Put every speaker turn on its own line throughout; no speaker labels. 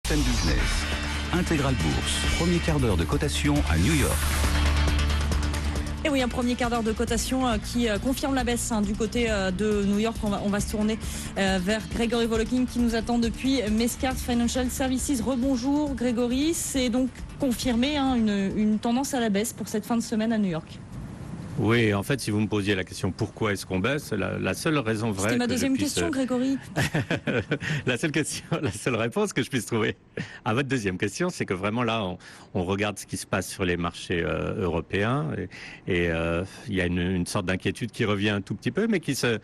BFM Business. Intégral Bourse, premier quart d'heure de cotation à New York.
Et oui, un premier quart d'heure de cotation qui confirme la baisse du côté de New York. On va se tourner vers Grégory Volokin qui nous attend depuis Mescart Financial Services. Rebonjour Grégory, c'est donc confirmé une tendance à la baisse pour cette fin de semaine à New York.
Oui, en fait, si vous me posiez la question pourquoi est-ce qu'on baisse, la seule raison vraie.
C'était ma deuxième question, Grégory.
la seule réponse que je puisse trouver à votre deuxième question, c'est que vraiment là, on regarde ce qui se passe sur les marchés européens et il y a une sorte d'inquiétude qui revient un tout petit peu, mais qui se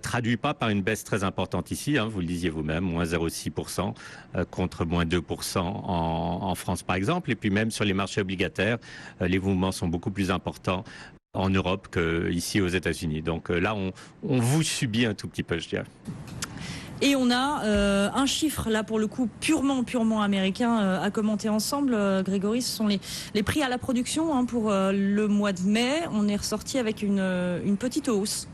traduit pas par une baisse très importante ici. Vous le disiez vous-même, moins 0,6% contre moins 2% en France par exemple. Et puis même sur les marchés obligataires, les mouvements sont beaucoup plus importants en Europe qu'ici aux États-Unis. Donc là, on vous subit un tout petit peu, je dirais.
Et on a un chiffre, là, pour le coup, purement américain à commenter ensemble. Grégory, ce sont les prix à la production pour le mois de mai. On est ressorti avec une petite hausse.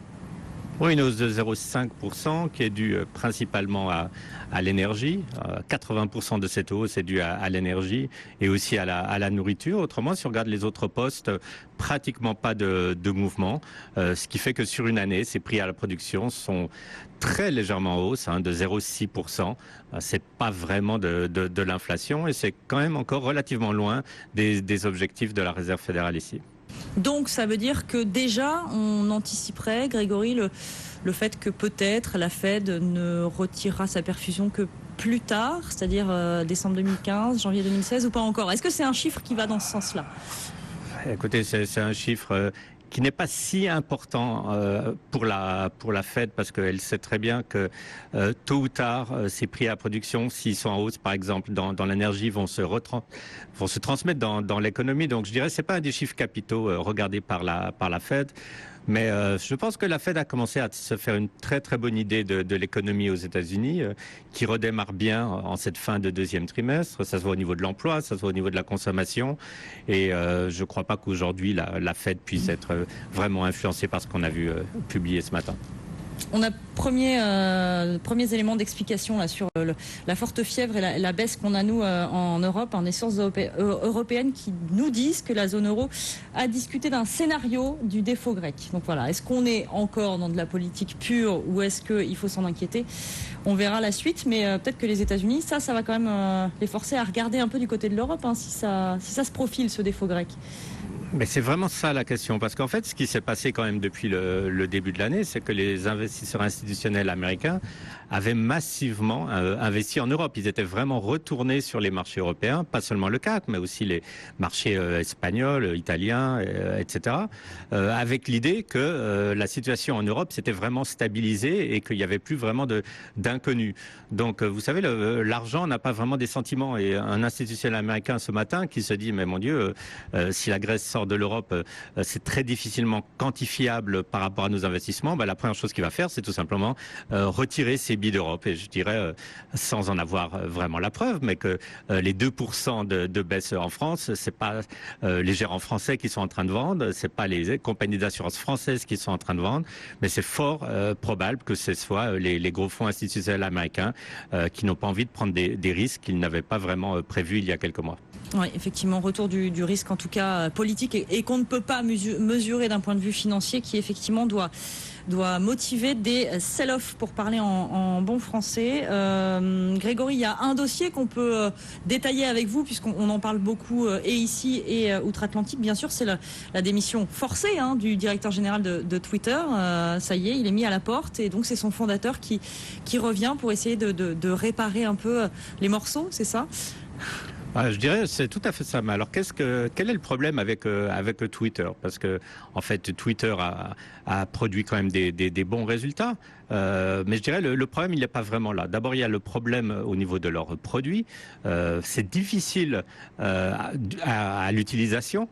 Oui, une hausse de 0,5% qui est due principalement à l'énergie. 80% de cette hausse est due à l'énergie et aussi à la nourriture. Autrement, si on regarde les autres postes, pratiquement pas de mouvement. Ce qui fait que sur une année, ces prix à la production sont très légèrement en hausse, de 0,6%. C'est pas vraiment de l'inflation et c'est quand même encore relativement loin des objectifs de la Réserve fédérale ici.
Donc ça veut dire que déjà on anticiperait, Grégory, le fait que peut-être la Fed ne retirera sa perfusion que plus tard, c'est-à-dire décembre 2015, janvier 2016 ou pas encore. Est-ce que c'est un chiffre qui va dans ce sens-là?
Écoutez, c'est un chiffre qui n'est pas si important pour la Fed parce qu'elle sait très bien que tôt ou tard, ces prix à la production, s'ils sont en hausse, par exemple, dans l'énergie, vont se transmettre dans l'économie. Donc, je dirais, c'est pas un des chiffres capitaux regardés par la Fed. Mais je pense que la Fed a commencé à se faire une très très bonne idée de l'économie aux États-Unis, qui redémarre bien en cette fin de deuxième trimestre. Ça se voit au niveau de l'emploi, ça se voit au niveau de la consommation. Et je ne crois pas qu'aujourd'hui la Fed puisse être vraiment influencée par ce qu'on a vu publié ce matin.
On a premiers éléments d'explication là sur la forte fièvre et la baisse qu'on a nous en Europe, des sources européennes qui nous disent que la zone euro a discuté d'un scénario du défaut grec. Donc voilà, est-ce qu'on est encore dans de la politique pure ou est-ce qu'il faut s'en inquiéter? On verra la suite, mais peut-être que les États-Unis, ça va quand même les forcer à regarder un peu du côté de l'Europe, si ça se profile ce défaut grec.
Mais c'est vraiment ça la question, parce qu'en fait, ce qui s'est passé quand même depuis le début de l'année, c'est que les investisseurs institutionnels américains avaient massivement investi en Europe. Ils étaient vraiment retournés sur les marchés européens, pas seulement le CAC, mais aussi les marchés espagnols, italiens, etc., avec l'idée que la situation en Europe s'était vraiment stabilisée et qu'il n'y avait plus vraiment d'inconnus. Donc, vous savez, l'argent n'a pas vraiment des sentiments. Et un institutionnel américain ce matin qui se dit, mais mon Dieu, si la Grèce sort de l'Europe, c'est très difficilement quantifiable par rapport à nos investissements. La première chose qu'il va faire, c'est tout simplement retirer ses billes d'Europe. Et je dirais, sans en avoir vraiment la preuve, mais que les 2% de baisse en France, c'est pas les gérants français qui sont en train de vendre, c'est pas les compagnies d'assurance françaises qui sont en train de vendre, mais c'est fort probable que ce soit les gros fonds institutionnels américains qui n'ont pas envie de prendre des risques qu'ils n'avaient pas vraiment prévus il y a quelques mois.
Oui, effectivement, retour du risque en tout cas politique et qu'on ne peut pas mesurer d'un point de vue financier, qui effectivement doit motiver des sell-off, pour parler en bon français. Grégory, il y a un dossier qu'on peut détailler avec vous, puisqu'on en parle beaucoup et ici et outre-Atlantique. Bien sûr, c'est la démission forcée du directeur général de Twitter. Ça y est, il est mis à la porte et donc c'est son fondateur qui revient pour essayer de réparer un peu les morceaux, c'est ça ?
Je dirais c'est tout à fait ça. Mais alors quel est le problème avec Twitter? Parce que en fait Twitter a produit quand même des bons résultats. Mais je dirais le problème il n'est pas vraiment là. D'abord il y a le problème au niveau de leurs produits. C'est difficile à l'utilisation.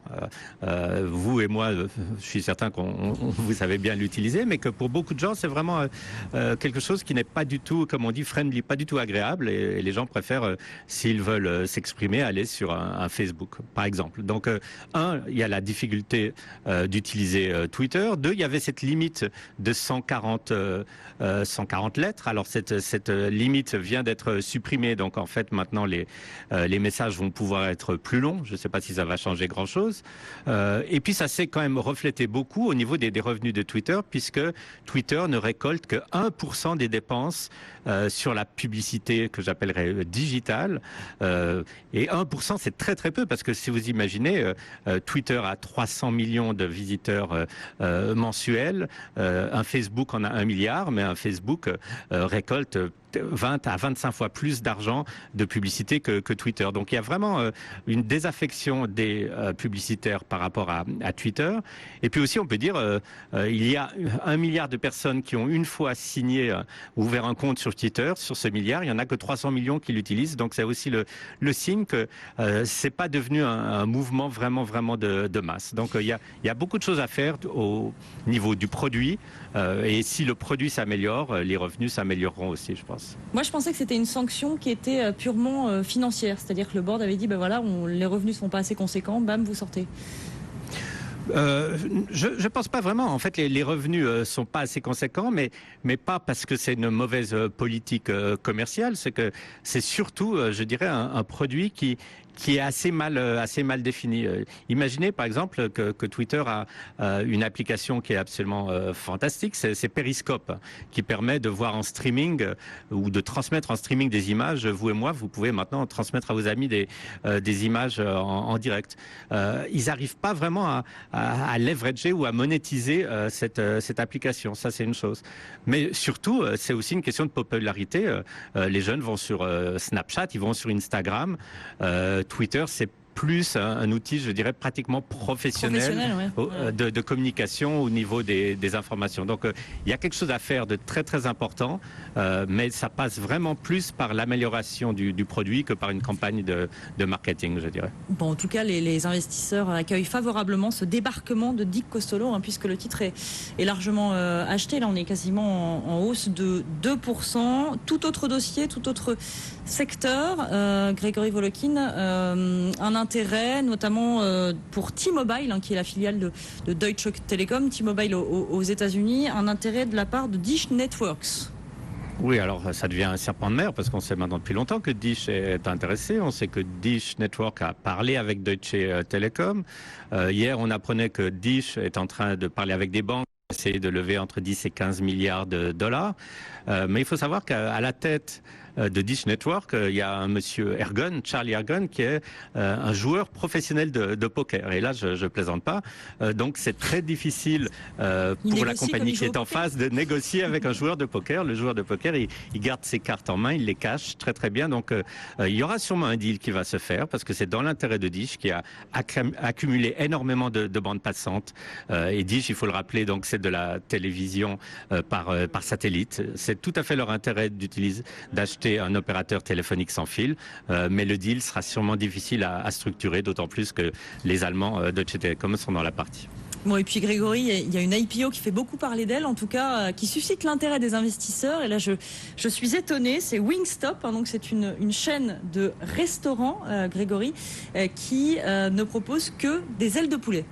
Vous et moi, je suis certain qu'on vous savez bien l'utiliser, mais que pour beaucoup de gens c'est vraiment quelque chose qui n'est pas du tout, comme on dit, friendly, pas du tout agréable. Et les gens préfèrent, s'ils veulent s'exprimer, aller sur un Facebook, par exemple. Donc, il y a la difficulté d'utiliser Twitter. Deux, il y avait cette limite de 140 140 lettres. Alors cette limite vient d'être supprimée, donc en fait maintenant les messages vont pouvoir être plus longs. Je ne sais pas si ça va changer grand-chose. Et puis ça s'est quand même reflété beaucoup au niveau des revenus de Twitter, puisque Twitter ne récolte que 1% des dépenses sur la publicité que j'appellerais digitale. Et 1%, c'est très très peu, parce que si vous imaginez, Twitter a 300 millions de visiteurs mensuels, un Facebook en a 1 milliard, mais un Facebook récolte 20 à 25 fois plus d'argent de publicité que Twitter. Donc il y a vraiment une désaffection des publicitaires par rapport à Twitter. Et puis aussi, on peut dire, il y a 1 milliard de personnes qui ont une fois signé ou ouvert un compte sur Twitter. Sur ce milliard, il n'y en a que 300 millions qui l'utilisent. Donc c'est aussi le signe que c'est pas devenu un mouvement vraiment de masse. Donc il y a beaucoup de choses à faire au niveau du produit. Et si le produit s'améliore, les revenus s'amélioreront aussi, je pense.
Moi, je pensais que c'était une sanction qui était purement financière, c'est-à-dire que le board avait dit, ben voilà, les revenus ne sont pas assez conséquents, bam, vous sortez.
Je pense pas vraiment. En fait, les revenus sont pas assez conséquents, mais pas parce que c'est une mauvaise politique commerciale. C'est que c'est surtout, je dirais, un produit qui est assez mal défini. Imaginez par exemple que Twitter a une application qui est absolument fantastique, c'est Periscope, qui permet de voir en streaming ou de transmettre en streaming des images. Vous et moi, vous pouvez maintenant transmettre à vos amis des images en direct. Ils n'arrivent pas vraiment à leverager ou à monétiser cette application. Ça, c'est une chose. Mais surtout, c'est aussi une question de popularité. Les jeunes vont sur Snapchat, ils vont sur Instagram. Twitter, c'est plus un outil, je dirais, pratiquement professionnel
ouais.
de communication au niveau des informations. Donc, il y a quelque chose à faire de très, très important, mais ça passe vraiment plus par l'amélioration du produit que par une campagne de marketing, je dirais.
Bon, en tout cas, les investisseurs accueillent favorablement ce débarquement de Dick Costolo, puisque le titre est largement acheté. Là, on est quasiment en hausse de 2%. Tout autre dossier, tout autre secteur, Grégory Volokin, un intérêt, notamment pour T-Mobile, qui est la filiale de Deutsche Telekom, T-Mobile aux États-Unis, un intérêt de la part de Dish Networks.
Oui, alors ça devient un serpent de mer parce qu'on sait maintenant depuis longtemps que Dish est intéressé. On sait que Dish Network a parlé avec Deutsche Telekom. Hier, on apprenait que Dish est en train de parler avec des banques, essayer de lever entre 10 et 15 milliards de dollars. Mais il faut savoir qu'à la tête de Dish Network, il y a un monsieur Ergun, Charlie Ergun, qui est un joueur professionnel de poker. Et là, je plaisante pas. Donc, c'est très difficile pour la compagnie qui est en face de négocier avec un joueur de poker. Le joueur de poker, il garde ses cartes en main, il les cache très très bien. Donc, il y aura sûrement un deal qui va se faire parce que c'est dans l'intérêt de Dish qui a accumulé énormément de bandes passantes. Et Dish, il faut le rappeler, donc c'est de la télévision par satellite. C'est tout à fait leur intérêt d'acheter un opérateur téléphonique sans fil, mais le deal sera sûrement difficile à structurer, d'autant plus que les Allemands Deutsche Telekom sont dans la partie.
Bon, et puis Grégory, il y a une IPO qui fait beaucoup parler d'elle, en tout cas, qui suscite l'intérêt des investisseurs. Et là, je suis étonnée, c'est Wingstop, donc c'est une chaîne de restaurants, Grégory, qui ne propose que des ailes de poulet.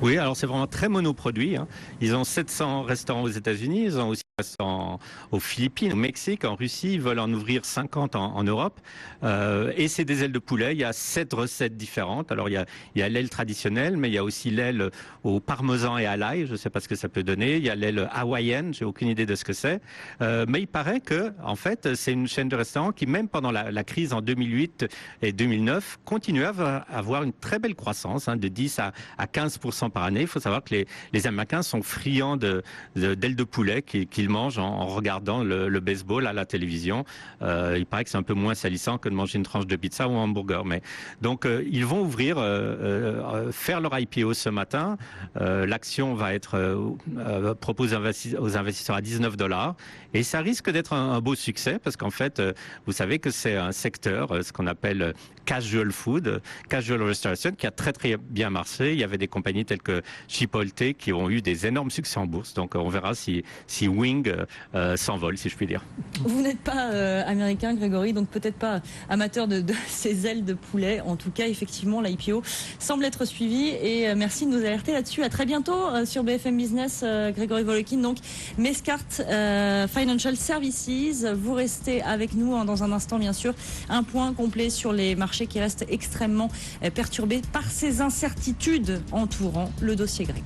Oui, alors c'est vraiment très monoproduit. Ils ont 700 restaurants aux États-Unis, ils ont aussi des restaurants aux Philippines, au Mexique, en Russie. Ils veulent en ouvrir 50 en Europe. Et c'est des ailes de poulet. Il y a 7 recettes différentes. Alors il y a l'aile traditionnelle, mais il y a aussi l'aile au parmesan et à l'ail. Je ne sais pas ce que ça peut donner. Il y a l'aile hawaïenne. J'ai aucune idée de ce que c'est. Mais il paraît que, en fait, c'est une chaîne de restaurants qui, même pendant la crise en 2008 et 2009, continuait à avoir une très belle croissance, de 10 à 15% par année. Il faut savoir que les Américains sont friands d'ailes de poulet qu'ils mangent en regardant le baseball à la télévision. Il paraît que c'est un peu moins salissant que de manger une tranche de pizza ou un hamburger. Mais donc ils vont ouvrir, faire leur IPO ce matin. L'action va être proposée aux investisseurs à $19 et ça risque d'être un beau succès parce qu'en fait, vous savez que c'est un secteur, ce qu'on appelle casual food, casual restauration, qui a très très bien marché. Il y avait des compagnies telles tels que Chipotle qui ont eu des énormes succès en bourse. Donc on verra si Wing s'envole, si je puis dire.
Vous n'êtes pas américain, Grégory, donc peut-être pas amateur de ces ailes de poulet. En tout cas, effectivement, l'IPO semble être suivie et merci de nous alerter là-dessus. À très bientôt sur BFM Business, Grégory Volokin. Donc, Mescart Financial Services. Vous restez avec nous dans un instant, bien sûr. Un point complet sur les marchés qui restent extrêmement perturbés par ces incertitudes entourant le dossier grec.